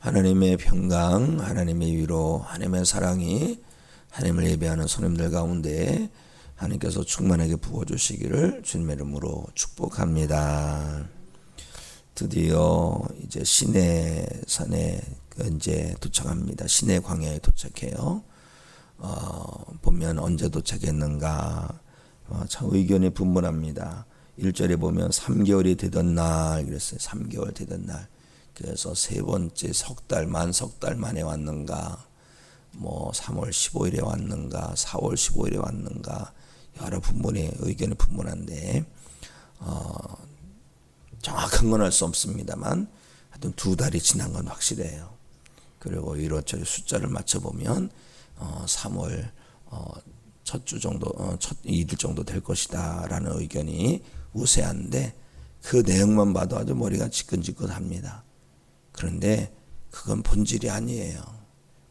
하나님의 평강, 하나님의 위로, 하나님의 사랑이 하나님을 예배하는 손님들 가운데 하나님께서 충만하게 부어주시기를 주님의 이름으로 축복합니다. 드디어 이제 시내 산에 이제 도착합니다. 시내 광야에 도착해요. 보면 언제 도착했는가 참 의견이 분분합니다. 1절에 보면 3개월이 되던 날 그랬어요. 3개월 되던 날. 그래서 세 번째 석 달 만에 왔는가, 뭐 3월 15일에 왔는가, 4월 15일에 왔는가, 여러 분분의 의견이 분분한데 정확한 건 알 수 없습니다만 하여튼 2달이 지난 건 확실해요. 그리고 이렇저렇 숫자를 맞춰보면 3월 첫 주 정도, 첫 이틀 정도 될 것이다 라는 의견이 우세한데 그 내용만 봐도 아주 머리가 지끈지끈합니다. 그런데 그건 본질이 아니에요.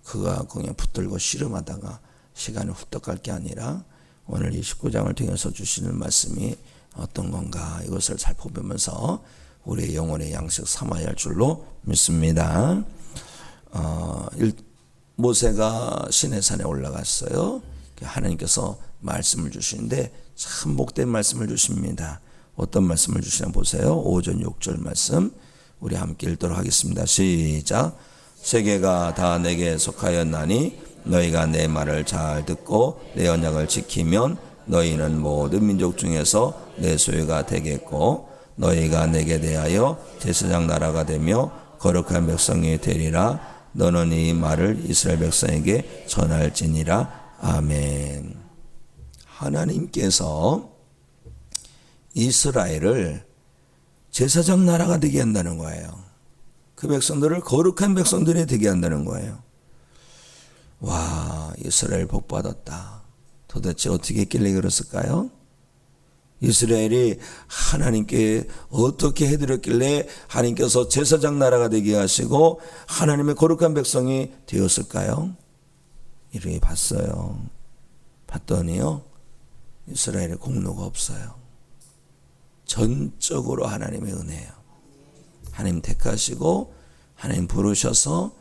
그가 그냥 붙들고 씨름하다가 시간이 훌떡 갈 게 아니라 오늘 이 19장을 통해서 주시는 말씀이 어떤 건가 이것을 살펴보면서 우리의 영혼의 양식 삼아야 할 줄로 믿습니다. 모세가 시내산에 올라갔어요. 하나님께서 말씀을 주시는데 참 복된 말씀을 주십니다. 어떤 말씀을 주시나 보세요. 5절 6절 말씀 우리 함께 읽도록 하겠습니다. 시작. 세계가 다 내게 속하였나니 너희가 내 말을 잘 듣고 내 언약을 지키면 너희는 모든 민족 중에서 내 소유가 되겠고 너희가 내게 대하여 제사장 나라가 되며 거룩한 백성이 되리라. 너는 이 말을 이스라엘 백성에게 전할지니라. 아멘. 하나님께서 이스라엘을 제사장 나라가 되게 한다는 거예요. 그 백성들을 거룩한 백성들이 되게 한다는 거예요. 와, 이스라엘 복 받았다. 도대체 어떻게 했길래 그랬을까요? 이스라엘이 하나님께 어떻게 해드렸길래 하나님께서 제사장 나라가 되게 하시고 하나님의 거룩한 백성이 되었을까요? 이렇게 봤어요. 봤더니요, 이스라엘의 공로가 없어요. 전적으로 하나님의 은혜예요. 하나님 택하시고 하나님 부르셔서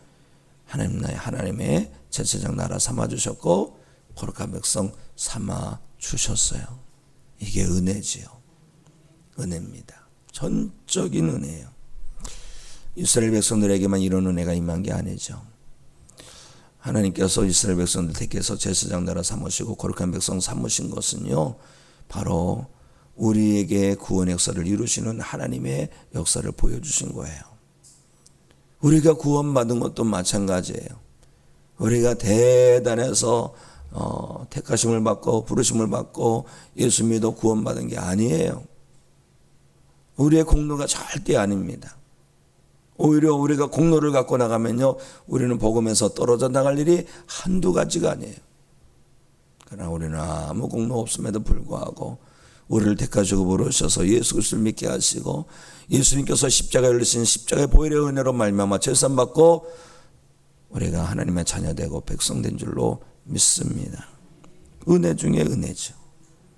하나님의 제사장 나라 삼아주셨고 거룩한 백성 삼아주셨어요. 이게 은혜지요. 은혜입니다. 전적인 은혜예요. 이스라엘 백성들에게만 이런 은혜가 임한 게 아니죠. 하나님께서 이스라엘 백성들 택해서 제사장 나라 삼으시고 거룩한 백성 삼으신 것은요, 바로 우리에게 구원의 역사를 이루시는 하나님의 역사를 보여주신 거예요. 우리가 구원받은 것도 마찬가지예요. 우리가 대단해서 택하심을 받고 부르심을 받고 예수 믿어 구원받은 게 아니에요. 우리의 공로가 절대 아닙니다. 오히려 우리가 공로를 갖고 나가면요, 우리는 복음에서 떨어져 나갈 일이 한두 가지가 아니에요. 그러나 우리는 아무 공로 없음에도 불구하고 우리를 택하시고 부르셔서 예수 그리스도를 믿게 하시고 예수님께서 십자가에 흘리신 십자가의 보혈의 은혜로 말미암아 제사받고 우리가 하나님의 자녀되고 백성된 줄로 믿습니다. 은혜 중에 은혜죠.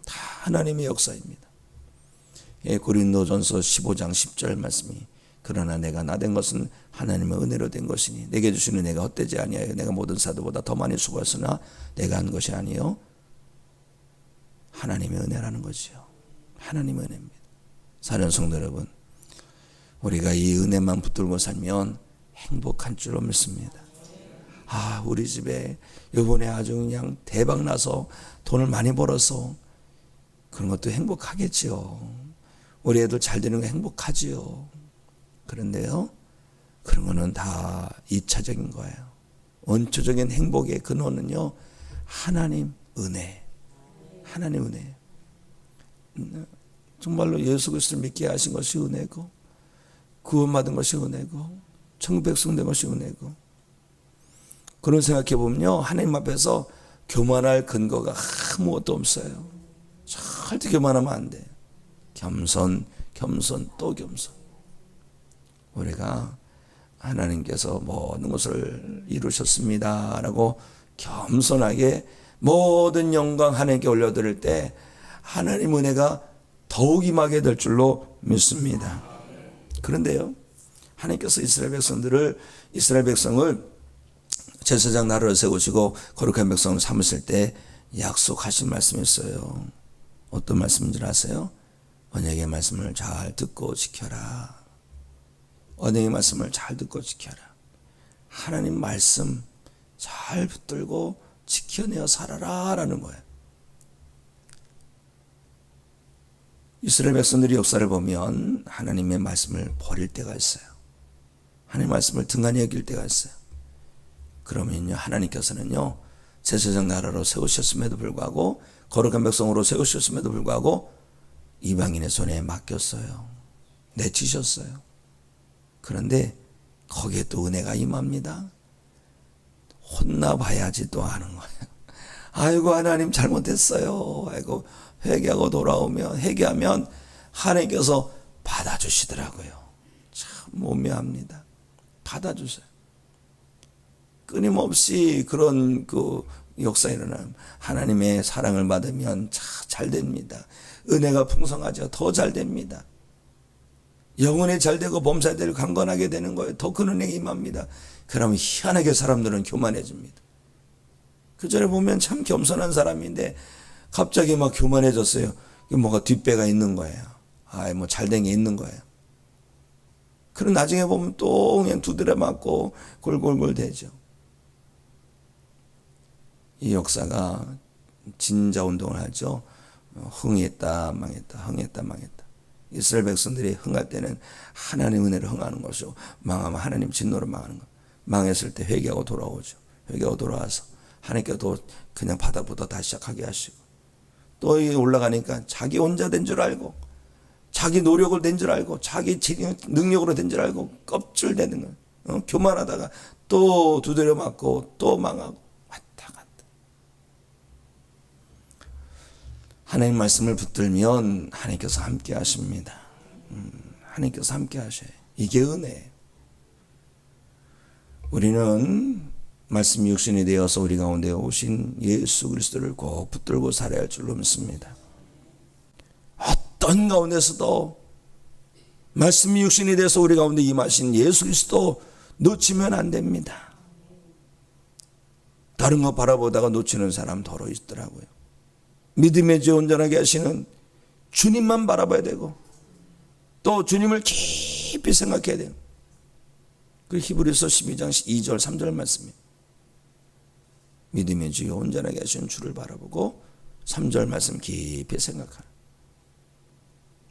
다 하나님의 역사입니다. 고린도전서 15장 10절 말씀이 그러나 내가 나된 것은 하나님의 은혜로 된 것이니 내게 주신 은혜가 헛되지 아니하여 내가 모든 사도보다 더 많이 수고했으나 내가 한 것이 아니요 하나님의 은혜라는 거죠. 하나님의 은혜입니다. 사랑하는 성도 여러분, 우리가 이 은혜만 붙들고 살면 행복한 줄로 믿습니다. 우리 집에 이번에 아주 그냥 대박 나서 돈을 많이 벌어서 그런 것도 행복하겠지요. 우리 애들 잘 되는 거 행복하지요. 그런데요, 그런 거는 다 2차적인 거예요. 원초적인 행복의 근원은요, 하나님 은혜. 하나님 은혜. 정말로 예수 그리스도를 믿게 하신 것이 은혜고 구원받은 것이 은혜고 천국 백성 된 것이 은혜고 그런 생각해 보면요, 하나님 앞에서 교만할 근거가 아무것도 없어요. 절대 교만하면 안 돼요. 겸손 또 겸손. 우리가 하나님께서 모든 것을 이루셨습니다 라고 겸손하게 모든 영광 하나님께 올려드릴 때 하나님 은혜가 더욱 임하게 될 줄로 믿습니다. 그런데요, 하나님께서 이스라엘 백성을 제사장 나라를 세우시고 거룩한 백성을 삼으실 때 약속하신 말씀이 있어요. 어떤 말씀인지 아세요? 언약의 말씀을 잘 듣고 지켜라. 언약의 말씀을 잘 듣고 지켜라. 하나님 말씀 잘 붙들고 지켜내어 살아라 라는 거예요. 이스라엘 백성들이 역사를 보면 하나님의 말씀을 버릴 때가 있어요. 하나님의 말씀을 등한히 여길 때가 있어요. 그러면요, 하나님께서는요, 제사장 나라로 세우셨음에도 불구하고, 거룩한 백성으로 세우셨음에도 불구하고, 이방인의 손에 맡겼어요. 내치셨어요. 그런데 거기에 또 은혜가 임합니다. 혼나봐야지도 하는 거예요. 아이고, 하나님 잘못했어요. 아이고, 회개하면 하나님께서 받아주시더라고요. 참 오묘합니다. 받아주세요. 끊임없이 그런 역사에 일어나면 하나님의 사랑을 받으면 잘 됩니다. 은혜가 풍성하죠. 더 잘 됩니다. 영혼이 잘 되고 범사에 되고 강건하게 되는 거예요. 더 큰 은혜가 임합니다. 그러면 희한하게 사람들은 교만해집니다. 그 전에 보면 참 겸손한 사람인데 갑자기 막 교만해졌어요. 뭐가 뒷배가 있는 거예요. 뭐 잘된 게 있는 거예요. 그럼 나중에 보면 또 그냥 두드려 맞고 골골골 되죠. 이 역사가 진자 운동을 하죠. 흥했다 망했다 흥했다 망했다. 이스라엘 백성들이 흥할 때는 하나님 은혜로 흥하는 것이고 망하면 하나님 진노로 망하는 것. 망했을 때 회개하고 돌아오죠. 회개하고 돌아와서 하나님께도 그냥 바닥부터 다시 시작하게 하시고, 또 올라가니까 자기 혼자 된 줄 알고, 자기 노력을 된 줄 알고, 자기 능력으로 된 줄 알고 껍질되는 거예요. 교만하다가 또 두드려 맞고 또 망하고 왔다 갔다. 하나님 말씀을 붙들면 하나님께서 함께 하십니다. 하나님께서 함께 하셔요. 이게 은혜예요. 우리는 말씀이 육신이 되어서 우리 가운데 오신 예수 그리스도를 꼭 붙들고 살아야 할 줄로 믿습니다. 어떤 가운데서도 말씀이 육신이 되어서 우리 가운데 임하신 예수 그리스도 놓치면 안 됩니다. 다른 거 바라보다가 놓치는 사람 더러 있더라고요. 믿음의 주 온전하게 하시는 주님만 바라봐야 되고, 또 주님을 깊이 생각해야 돼요. 그 히브리서 12장 2절 3절 말씀이에요. 믿음의 주여 온전하게 하시는 주를 바라보고 3절 말씀 깊이 생각하라.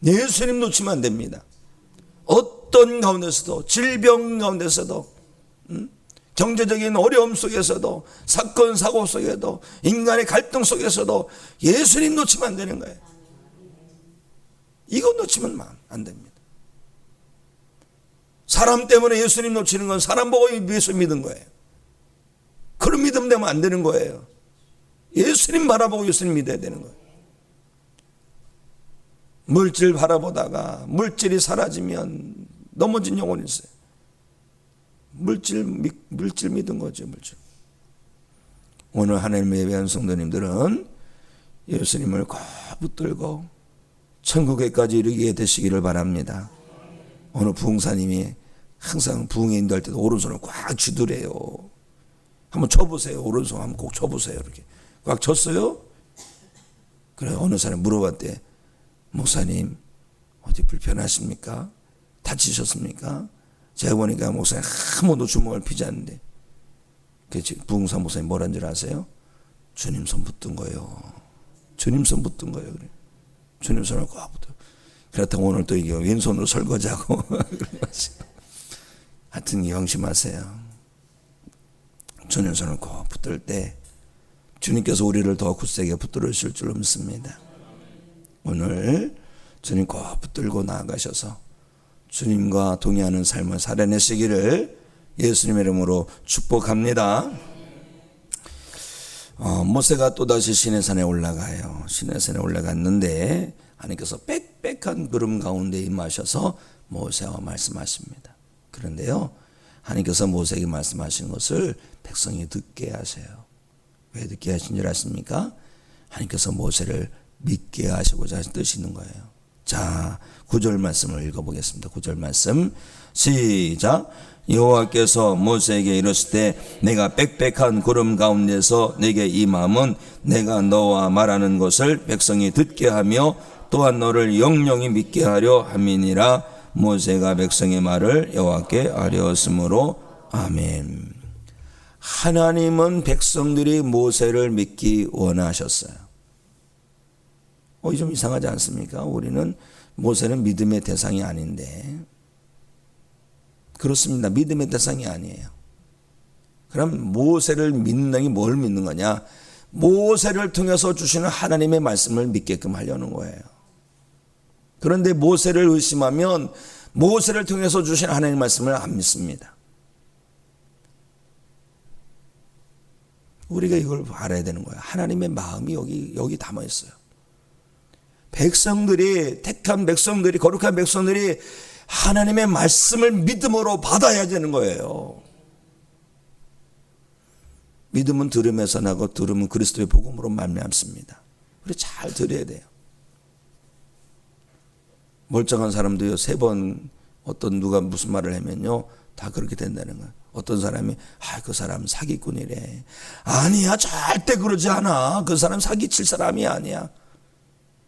예수님 놓치면 안 됩니다. 어떤 가운데서도, 질병 가운데서도, 경제적인 어려움 속에서도, 사건 사고 속에도, 인간의 갈등 속에서도 예수님 놓치면 안 되는 거예요. 이거 놓치면 안 됩니다. 사람 때문에 예수님 놓치는 건 사람 보고 예수 믿은 거예요. 그런 믿음 되면 안 되는 거예요. 예수님 바라보고 예수님 믿어야 되는 거예요. 물질 바라보다가 물질이 사라지면 넘어진 영혼이 있어요. 물질 믿은 거죠. 물질. 오늘 하나님의 예배한 성도님들은 예수님을 꼭 붙들고 천국에까지 이르게 되시기를 바랍니다. 오늘 부흥사님이 항상 부흥에 인도할 때도 오른손을 꽉 쥐두래요. 한번 쳐보세요. 오른손 한번 꼭 쳐보세요. 이렇게 꽉 쳤어요? 그래, 어느 사람이 물어봤대. 목사님 어디 불편하십니까? 다치셨습니까? 제가 보니까 목사님 한 번도 주먹을 피지 않는데, 부흥사 목사님 뭐라는 줄 아세요? 주님 손 붙든 거예요. 주님 손 붙든 거예요. 그래. 주님 손을 꼭 붙든. 그렇다고 오늘 또 이게 왼손으로 설거지하고 하여튼 명심하세요. 주님 손을 꼭 붙들 때 주님께서 우리를 더 굳세게 붙들어 주실 줄로 믿습니다. 오늘 주님 꼭 붙들고 나아가셔서 주님과 동의하는 삶을 살아내시기를 예수님의 이름으로 축복합니다. 모세가 또다시 시내산에 올라가요. 시내산에 올라갔는데 하나님께서 빽빽한 구름 가운데 임하셔서 모세와 말씀하십니다. 그런데요, 하나님께서 모세에게 말씀하신 것을 백성이 듣게 하세요. 왜 듣게 하신 줄 아십니까? 하나님께서 모세를 믿게 하시고자 하신 뜻이 있는 거예요. 자, 9절 말씀을 읽어보겠습니다. 9절 말씀 시작. 여호와께서 모세에게 이르시되 내가 빽빽한 구름 가운데서 내게 임함은 내가 너와 말하는 것을 백성이 듣게 하며 또한 너를 영영히 믿게 하려 함이니라. 모세가 백성의 말을 여호와께 아뢰었으므로 아멘. 하나님은 백성들이 모세를 믿기 원하셨어요. 좀 이상하지 않습니까? 우리는 모세는 믿음의 대상이 아닌데. 그렇습니다. 믿음의 대상이 아니에요. 그럼 모세를 믿는 게 뭘 믿는 거냐? 모세를 통해서 주시는 하나님의 말씀을 믿게끔 하려는 거예요. 그런데 모세를 의심하면 모세를 통해서 주신 하나님의 말씀을 안 믿습니다. 우리가 이걸 알아야 되는 거예요. 하나님의 마음이 여기 담아 있어요. 백성들이, 택한 백성들이, 거룩한 백성들이 하나님의 말씀을 믿음으로 받아야 되는 거예요. 믿음은 들음에서 나고 들음은 그리스도의 복음으로 말미암습니다. 그래서 잘 들어야 돼요. 멀쩡한 사람도요, 3번 어떤 누가 무슨 말을 하면요 다 그렇게 된다는 거예요. 어떤 사람이 그 사람 사기꾼이래. 아니야, 절대 그러지 않아. 그 사람 사기칠 사람이 아니야.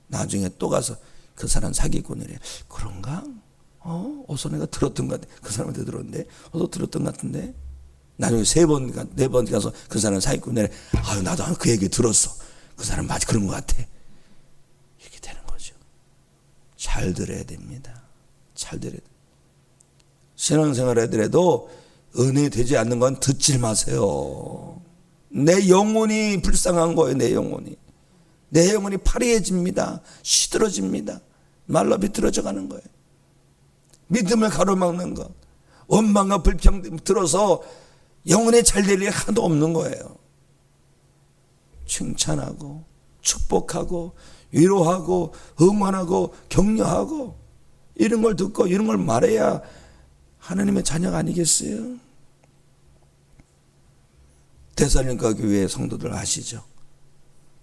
나중에 또 가서 그 사람 사기꾼이래. 그런가? 어서 내가 들었던 것 같아. 그 사람한테 들었는데 어서 들었던 것 같은데. 나중에 3번 4번 가서 그 사람 사기꾼이래. 나도 그 얘기 들었어. 그 사람 맞아, 그런 것 같아. 이렇게 되는 거죠. 잘 들어야 됩니다. 잘 들어야 돼요. 신앙생활 하더라도 은혜 되지 않는 건 듣질 마세요. 내 영혼이 불쌍한 거예요. 내 영혼이 파리해집니다. 시들어집니다. 말라 비틀어져 가는 거예요. 믿음을 가로막는 것, 원망과 불평 들어서 영혼에 잘 될 일이 하나도 없는 거예요. 칭찬하고 축복하고 위로하고 응원하고 격려하고 이런 걸 듣고 이런 걸 말해야 하나님의 자녀가 아니겠어요? 데살로니가 교회 성도들 아시죠?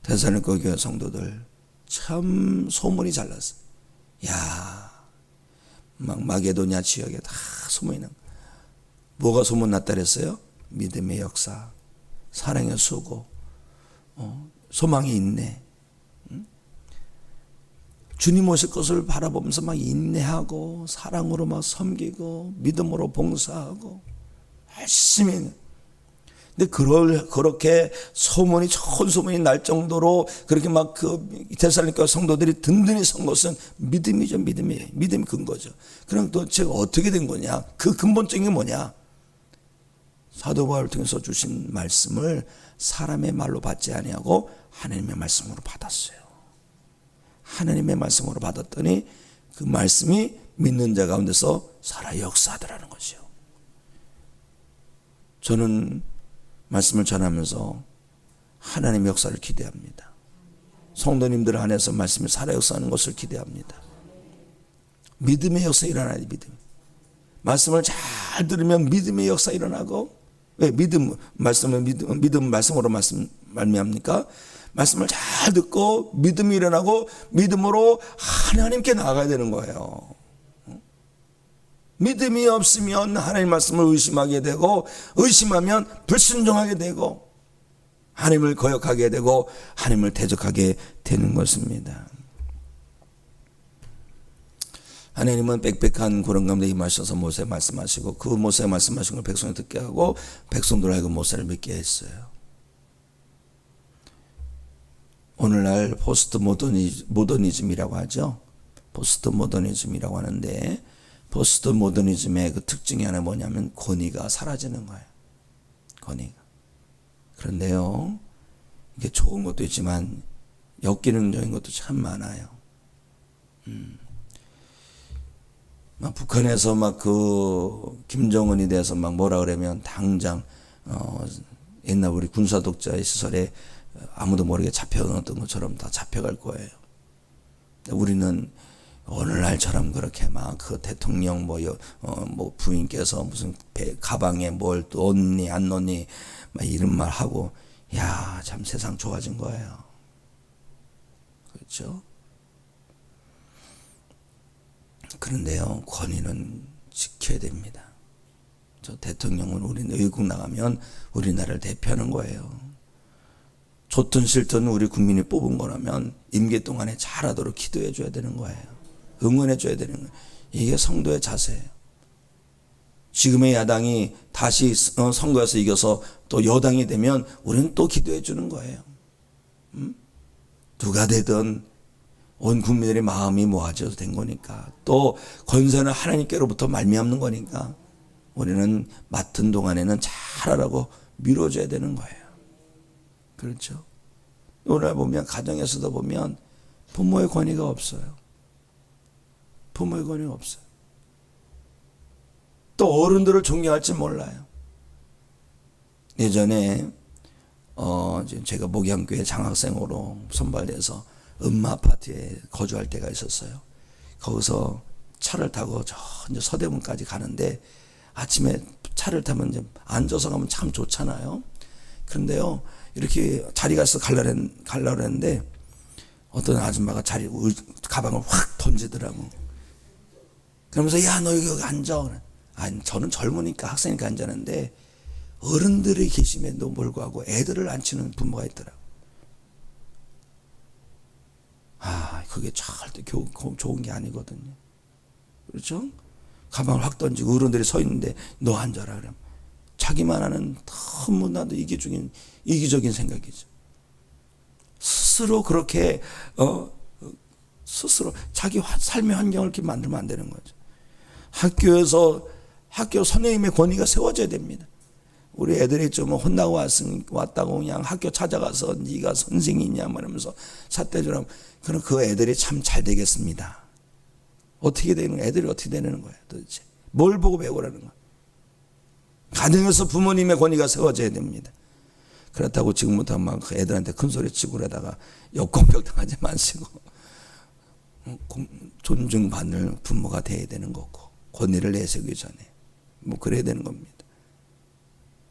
데살로니가 교회 성도들 참 소문이 잘 났어요. 막 마게도냐 지역에 다 소문이 난 거예요. 뭐가 소문났다 그랬어요? 믿음의 역사, 사랑의 수고, 소망의 인내. 주님 오실 것을 바라보면서 막 인내하고 사랑으로 막 섬기고 믿음으로 봉사하고 열심히. 근데 그렇게 소문이 좋은 소문이 날 정도로 그렇게 막 그 데살로니가 성도들이 든든히 선 것은 믿음이죠. 믿음이 근거죠. 그럼 도대체 어떻게 된 거냐? 그 근본적인 게 뭐냐? 사도 바울을 통해서 주신 말씀을 사람의 말로 받지 아니하고 하나님의 말씀으로 받았어요. 하나님의 말씀으로 받았더니 그 말씀이 믿는 자 가운데서 살아 역사하더라는 거죠. 저는 말씀을 전하면서 하나님의 역사를 기대합니다. 성도님들 안에서 말씀이 살아 역사하는 것을 기대합니다. 믿음의 역사 일어나야 돼. 말씀을 잘 들으면 믿음의 역사 일어나고. 왜 믿음 말씀으로 말미암니까? 말씀을 잘 듣고 믿음이 일어나고 믿음으로 하나님께 나아가야 되는 거예요. 믿음이 없으면 하나님 말씀을 의심하게 되고 의심하면 불순종하게 되고 하나님을 거역하게 되고 하나님을 대적하게 되는 것입니다. 하나님은 빽빽한 구름 가운데 임하셔서 모세에 말씀하시고 그 모세에 말씀하신 걸 백성이 듣게 하고 백성들 하여금 모세를 믿게 했어요. 오늘날 포스트 모더니즘이라고 하죠. 포스트 모더니즘이라고 하는데 포스트 모더니즘의 그 특징이 하나 뭐냐면 권위가 사라지는 거예요. 권위가. 그런데요, 이게 좋은 것도 있지만 역기능적인 것도 참 많아요. 막 북한에서 막 그 김정은이 돼서 막 뭐라 그러면 당장 옛날 우리 군사 독재 시설에 아무도 모르게 잡혀갔던 것처럼 다 잡혀갈 거예요. 우리는 오늘날처럼 그렇게 막 그 대통령 뭐 부인께서 무슨 가방에 뭘 넣니 안 넣니 막 이런 말 하고 참 세상 좋아진 거예요. 그렇죠? 그런데요, 권위는 지켜야 됩니다. 저 대통령은 우리는 외국 나가면 우리나라를 대표하는 거예요. 좋든 싫든 우리 국민이 뽑은 거라면 임기 동안에 잘하도록 기도해 줘야 되는 거예요. 응원해 줘야 되는 거예요. 이게 성도의 자세예요. 지금의 야당이 다시 선거에서 이겨서 또 여당이 되면 우리는 또 기도해 주는 거예요. 누가 되든 온 국민들의 마음이 모아져서 된 거니까, 또 권세는 하나님께로부터 말미암는 거니까 우리는 맡은 동안에는 잘하라고 밀어줘야 되는 거예요. 그렇죠? 오늘 보면 가정에서도 보면 부모의 권위가 없어요. 부모의 권위가 없어요. 또 어른들을 존경할지 몰라요. 예전에 제가 목양교회 장학생으로 선발돼서 음마 아파트에 거주할 때가 있었어요. 거기서 차를 타고 저 이제 서대문까지 가는데, 아침에 차를 타면 이제 앉아서 가면 참 좋잖아요. 그런데요, 이렇게 자리가 있어 가려고 했는데 어떤 아줌마가 가방을 확 던지더라고. 그러면서 야, 너 여기 앉아. 아니, 저는 젊으니까 학생이니까 앉았는데 어른들이 계심에도 불구하고 애들을 앉히는 부모가 있더라고. 그게 절대 좋은 게 아니거든요. 그렇죠? 가방을 확 던지고 어른들이 서 있는데 너 앉아라 그러면 자기만 하는 너무나도 이기적인 생각이죠. 스스로 그렇게 스스로 자기 삶의 환경을 이렇게 만들면 안 되는 거죠. 학교 선생님의 권위가 세워져야 됩니다. 우리 애들이 좀 혼나고 왔다고 그냥 학교 찾아가서 네가 선생이냐 말하면서 삿대주라면, 그럼 그 애들이 참 잘 되겠습니다. 어떻게 되는 거예요? 애들이 어떻게 되는 거예요? 도대체 뭘 보고 배우라는 거예요? 가정에서 부모님의 권위가 세워져야 됩니다. 그렇다고 지금부터 막 애들한테 큰 소리 치고 그러다가 역공격 당하지 마시고 존중받는 부모가 돼야 되는 거고, 권위를 내세우기 전에 뭐 그래야 되는 겁니다.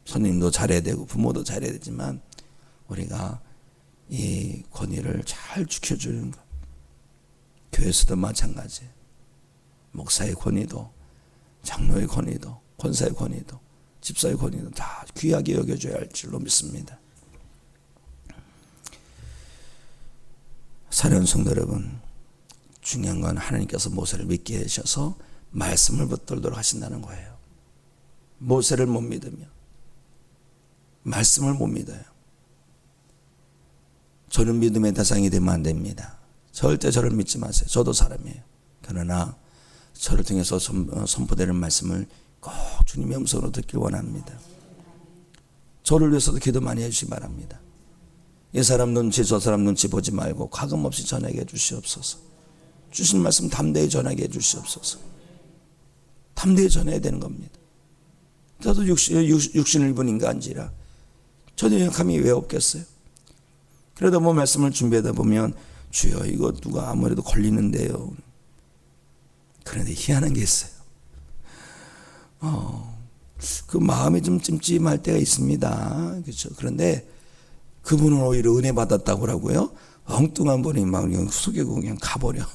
선생님도 잘해야 되고 부모도 잘해야 되지만 우리가 이 권위를 잘 지켜주는 것. 교회에서도 마찬가지예요. 목사의 권위도, 장로의 권위도, 권사의 권위도, 집사의 권위도 다 귀하게 여겨줘야 할 줄로 믿습니다. 사랑하는 성도 여러분, 중요한 건 하나님께서 모세를 믿게 하셔서 말씀을 붙들도록 하신다는 거예요. 모세를 못 믿으면, 말씀을 못 믿어요. 저는 믿음의 대상이 되면 안 됩니다. 절대 저를 믿지 마세요. 저도 사람이에요. 그러나 저를 통해서 선포되는 말씀을 꼭 주님의 음성으로 듣길 원합니다. 저를 위해서도 기도 많이 해주시기 바랍니다. 이 사람 눈치 저 사람 눈치 보지 말고 과금없이 전하게 해주시옵소서. 주신 말씀 담대히 전하게 해주시옵소서. 담대히 전해야 되는 겁니다. 저도 육신을 입은 인간인지라 저도 연약함이 왜 없겠어요? 그러다 뭐 말씀을 준비하다 보면 주여 이거 누가 아무래도 걸리는데요. 그런데 희한한 게 있어요. 그 마음이 좀 찜찜할 때가 있습니다. 그렇죠? 그런데 그분은 오히려 은혜 받았다고 하고요. 엉뚱한 분이 막 그냥 숙이고 그냥 가버려. 야,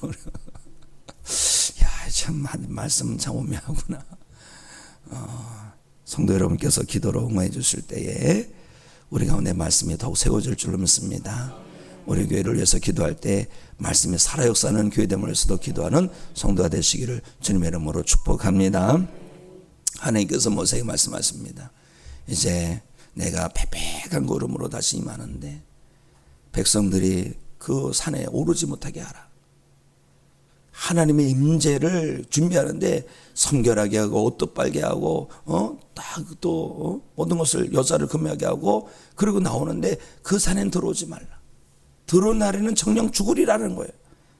참 말씀 참 오묘하구나. 성도 여러분께서 기도로 응원해 주실 때에 우리 가운데 말씀이 더욱 세워질 줄로 믿습니다. 우리 교회를 위해서 기도할 때 말씀이 살아 역사하는 교회됨을 위해서도 기도하는 성도가 되시기를 주님의 이름으로 축복합니다. 하나님께서 모세에게 말씀하십니다. 이제 내가 패패한 걸음으로 다시 임하는데 백성들이 그 산에 오르지 못하게 하라. 하나님의 임재를 준비하는데 성결하게 하고 옷도 빨게 하고 딱 또 모든 것을 여자를 금하게 하고 그리고 나오는데 그 산엔 들어오지 말라. 들어온 날에는 정령 죽으리라는 거예요.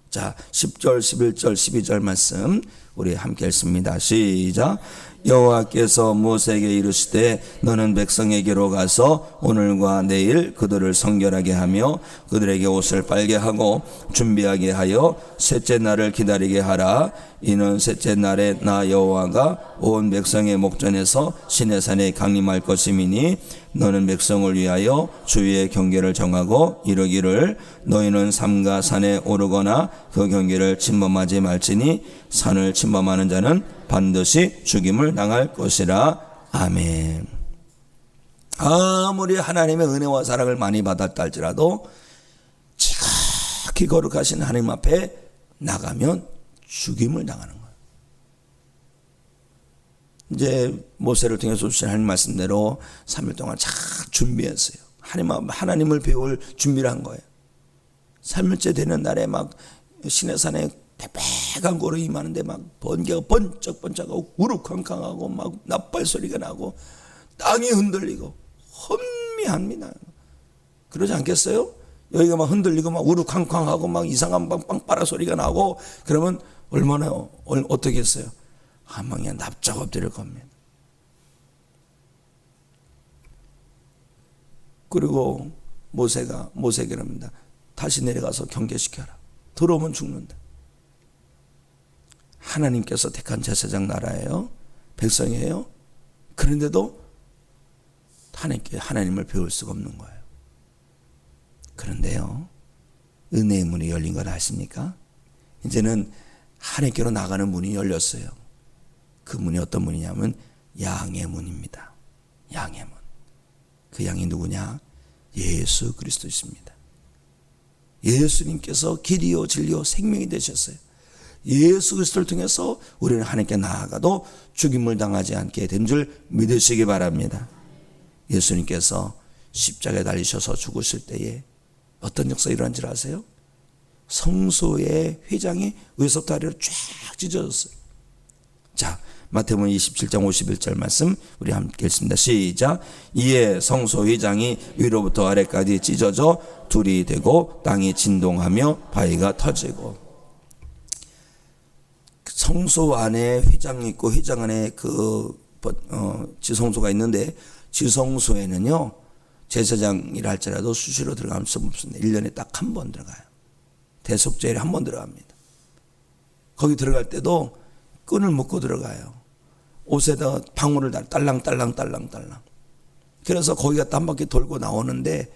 자, 10절, 11절, 12절 말씀 우리 함께 읽습니다. 시작. 여호와께서 모세에게 이르시되 너는 백성에게로 가서 오늘과 내일 그들을 성결하게 하며 그들에게 옷을 빨게 하고 준비하게 하여 셋째 날을 기다리게 하라. 이는 셋째 날에 나 여호와가 온 백성의 목전에서 시내산에 강림할 것임이니 너는 백성을 위하여 주위의 경계를 정하고 이르기를 너희는 삼가 산에 오르거나 그 경계를 침범하지 말지니 산을 침범하는 자는 반드시 죽임을 당할 것이라. 아멘. 아무리 하나님의 은혜와 사랑을 많이 받았다 할지라도 지극히 거룩하신 하나님 앞에 나가면 죽임을 당하는 거예요. 이제 모세를 통해서 주신 하나님 말씀대로 3일 동안 잘 준비했어요. 하나님을 배울 준비를 한 거예요. 3일째 되는 날에 막 시내산에 대백한 고로 임하는데 막 번개가 번쩍번쩍하고 우르쾅쾅하고 막 납발 소리가 나고 땅이 흔들리고 혼미합니다. 그러지 않겠어요? 여기가 막 흔들리고 막 우르쾅쾅하고 막 이상한 빵빠라 소리가 나고 그러면 얼마나 어떻게 했어요? 막 그냥 납작 엎드릴 겁니다. 그리고 모세에게 합니다. 다시 내려가서 경계시켜라. 들어오면 죽는다. 하나님께서 택한 제사장 나라예요. 백성이에요. 그런데도 하나님을 배울 수가 없는 거예요. 그런데요, 은혜의 문이 열린 걸 아십니까? 이제는 하나님께로 나가는 문이 열렸어요. 그 문이 어떤 문이냐면 양의 문입니다. 양의 문. 그 양이 누구냐? 예수 그리스도이십니다. 예수님께서 길이요 진리요 생명이 되셨어요. 예수 그리스도를 통해서 우리는 하나님께 나아가도 죽임을 당하지 않게 된 줄 믿으시기 바랍니다. 예수님께서 십자가에 달리셔서 죽으실 때에 어떤 역사가 일어난 줄 아세요? 성소의 휘장이 위에서부터 아래로 쫙 찢어졌어요. 자, 마태복음 27장 51절 말씀 우리 함께 읽습니다. 시작. 이에 성소 휘장이 위로부터 아래까지 찢어져 둘이 되고 땅이 진동하며 바위가 터지고. 성소 안에 휘장이 있고 휘장 안에 지성소가 있는데 지성소에는요 제사장이라 할지라도 수시로 들어갈 수 없습니다. 1년에 딱 한 번 들어가요. 대속제일에 한 번 들어갑니다. 거기 들어갈 때도 끈을 묶고 들어가요. 옷에다 방울을 딸랑딸랑. 그래서 거기 갔다 한 바퀴 돌고 나오는데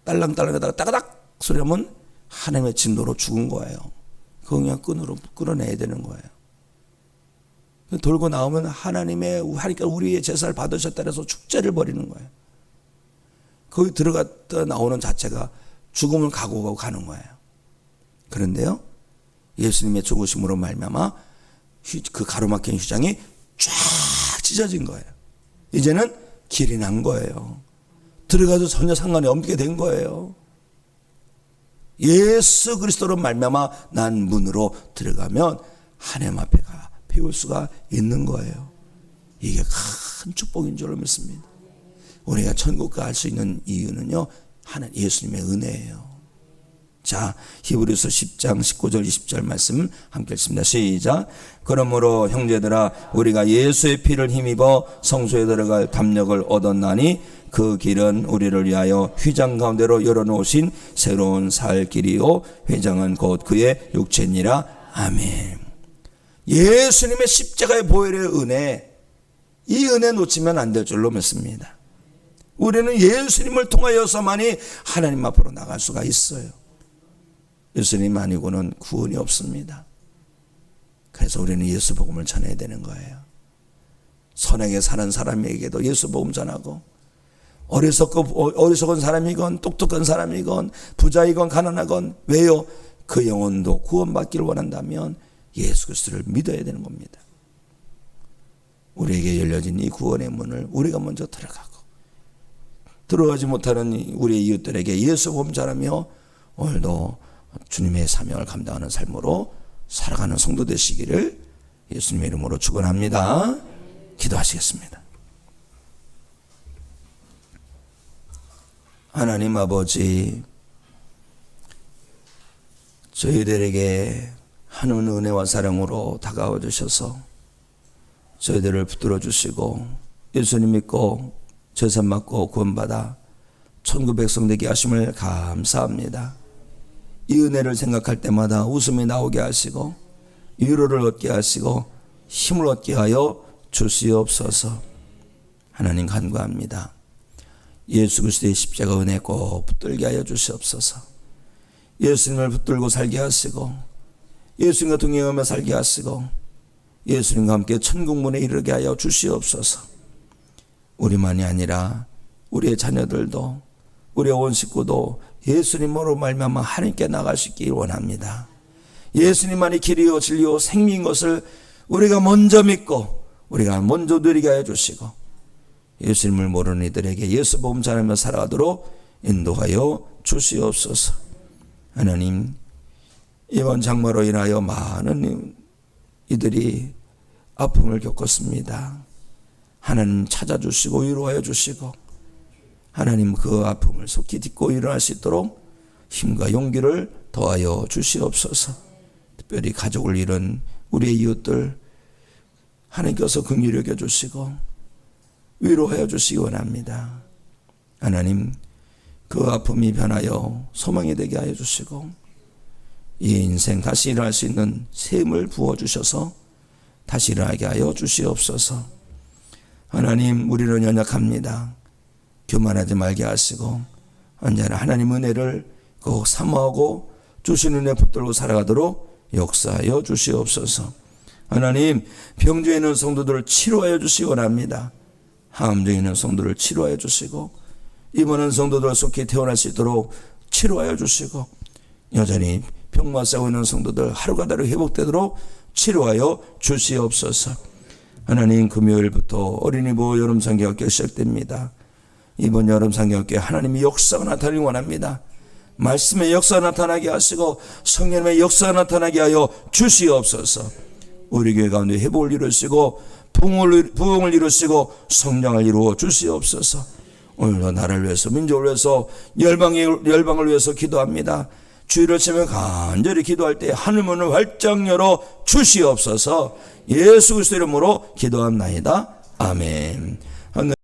딸랑딸랑에다가 따가닥 소리 하면 하나님의 진노로 죽은 거예요. 그거 그냥 끈으로 끌어내야 되는 거예요. 돌고 나오면 하나님께 우리의 제사를 받으셨다 해서 축제를 벌이는 거예요. 거기 들어갔다 나오는 자체가 죽음을 각오하고 가는 거예요. 그런데요, 예수님의 죽으심으로 말미암아 그 가로막힌 휘장이 쫙 찢어진 거예요. 이제는 길이 난 거예요. 들어가도 전혀 상관이 없게 된 거예요. 예수 그리스도로 말미암아 난 문으로 들어가면 하나님 앞에 배울 수가 있는 거예요. 이게 큰 축복인 줄로 믿습니다. 우리가 천국 갈 수 있는 이유는요, 예수님의 은혜예요. 자, 히브리서 10장 19절 20절 말씀 함께 읽습니다. 시작. 그러므로 형제들아 우리가 예수의 피를 힘입어 성소에 들어갈 담력을 얻었나니 그 길은 우리를 위하여 휘장 가운데로 열어놓으신 새로운 살 길이요 휘장은 곧 그의 육체니라. 아멘. 예수님의 십자가의 보혈의 은혜, 이 은혜 놓치면 안 될 줄로 믿습니다. 우리는 예수님을 통하여서만이 하나님 앞으로 나갈 수가 있어요. 예수님 아니고는 구원이 없습니다. 그래서 우리는 예수 복음을 전해야 되는 거예요. 선하게 사는 사람에게도 예수 복음 전하고, 어리석은 사람이건 똑똑한 사람이건 부자이건 가난하건, 왜요? 그 영혼도 구원받기를 원한다면 예수 그리스도를 믿어야 되는 겁니다. 우리에게 열려진 이 구원의 문을 우리가 먼저 들어가지 못하는 우리의 이웃들에게 예수 복음 전하며 오늘도 주님의 사명을 감당하는 삶으로 살아가는 성도 되시기를 예수님의 이름으로 축원합니다. 기도하시겠습니다. 하나님 아버지, 저희들에게 하는 은혜와 사랑으로 다가와 주셔서 저희들을 붙들어 주시고 예수님 믿고 제사 받고 구원받아 천국 백성 되게 하심을 감사합니다. 이 은혜를 생각할 때마다 웃음이 나오게 하시고 위로를 얻게 하시고 힘을 얻게 하여 주시옵소서. 하나님 간구합니다. 예수 그리스도의 십자가 은혜 꼭 붙들게 하여 주시옵소서. 예수님을 붙들고 살게 하시고 예수님과 동행하며 살게 하시고 예수님과 함께 천국문에 이르게 하여 주시옵소서. 우리만이 아니라 우리의 자녀들도 우리의 온 식구도 예수님으로 말미암아 하나님께 나갈 수 있기를 원합니다. 예수님만이 길이요 진리요 생명인 것을 우리가 먼저 믿고 우리가 먼저 누리게 하여 주시고 예수님을 모르는 이들에게 예수 복음 전하며 살아가도록 인도하여 주시옵소서. 하나님, 이번 장마로 인하여 많은 이들이 아픔을 겪었습니다. 하나님 찾아주시고 위로하여 주시고 하나님 그 아픔을 속히 딛고 일어날 수 있도록 힘과 용기를 더하여 주시옵소서. 특별히 가족을 잃은 우리의 이웃들 하나님께서 긍휼히 여겨 주시고 위로하여 주시기 원합니다. 하나님, 그 아픔이 변하여 소망이 되게 하여 주시고 이 인생 다시 일어날 수 있는 새 힘을 부어주셔서 다시 일어나게 하여 주시옵소서. 하나님, 우리는 연약합니다. 교만하지 말게 하시고 언제나 하나님 은혜를 꼭 사모하고 주시는 은혜 붙들고 살아가도록 역사하여 주시옵소서. 하나님, 병중에 있는 성도들을 치료하여 주시기 원합니다. 항암 중에 있는 성도를 치료하여 주시고 입원한 성도들 속히 태어날 수 있도록 치료하여 주시고 여전히 병만 싸고 있는 성도들 하루가 다르게 회복되도록 치료하여 주시옵소서. 하나님, 금요일부터 어린이 보호 여름 상경학교 시작됩니다. 이번 여름 상경학교에 하나님의 역사가 나타나기 원합니다. 말씀의 역사가 나타나게 하시고 성령의 역사가 나타나게 하여 주시옵소서. 우리 교회 가운데 회복을 이루시고 부흥을 이루시고 성장을 이루어 주시옵소서. 오늘도 나라를 위해서 민족을 위해서 열방을 위해서 기도합니다. 주일을 치며 간절히 기도할 때 하늘문을 활짝 열어 주시옵소서. 예수 그리스도 이름으로 기도합나이다. 아멘.